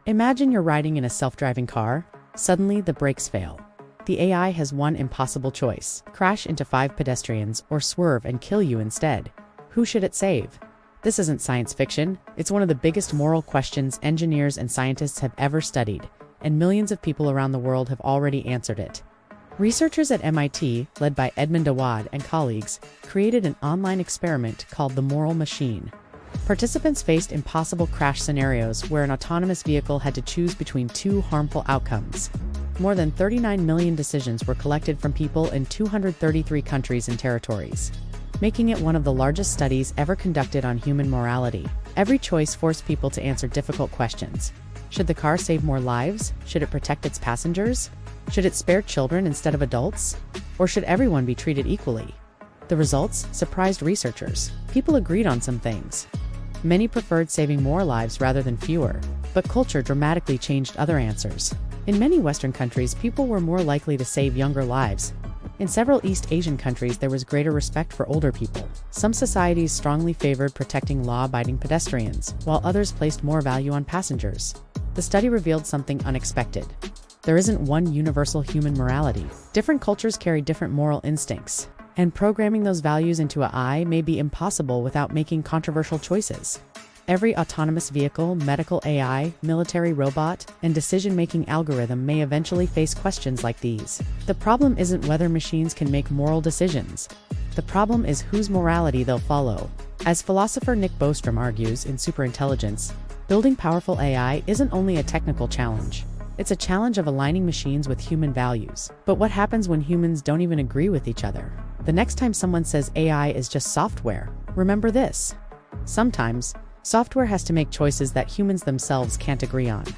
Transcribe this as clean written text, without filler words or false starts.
Imagine you're riding in a self-driving car. Suddenly, the brakes fail. The AI has one impossible choice: crash into 5 pedestrians or swerve and kill you instead. Who should it save? This isn't science fiction. It's one of the biggest moral questions engineers and scientists have ever studied, and millions of people around the world have already answered it. Researchers at MIT, led by Edmond Awad and colleagues, created an online experiment called the Moral Machine. Participants faced impossible crash scenarios where an autonomous vehicle had to choose between 2 harmful outcomes. More than 39 million decisions were collected from people in 233 countries and territories, making it one of the largest studies ever conducted on human morality. Every choice forced people to answer difficult questions. Should the car save more lives? Should it protect its passengers? Should it spare children instead of adults? Or should everyone be treated equally? The results surprised researchers. People agreed on some things. Many preferred saving more lives rather than fewer, but culture dramatically changed other answers. In many Western countries, people were more likely to save younger lives. In several East Asian countries, there was greater respect for older people. Some societies strongly favored protecting law-abiding pedestrians, while others placed more value on passengers. The study revealed something unexpected. There isn't one universal human morality. Different cultures carry different moral instincts, and programming those values into AI may be impossible without making controversial choices. Every autonomous vehicle, medical AI, military robot, and decision-making algorithm may eventually face questions like these. The problem isn't whether machines can make moral decisions. The problem is whose morality they'll follow. As philosopher Nick Bostrom argues in Superintelligence, building powerful AI isn't only a technical challenge. It's a challenge of aligning machines with human values. But what happens when humans don't even agree with each other? The next time someone says AI is just software, remember this. Sometimes, software has to make choices that humans themselves can't agree on.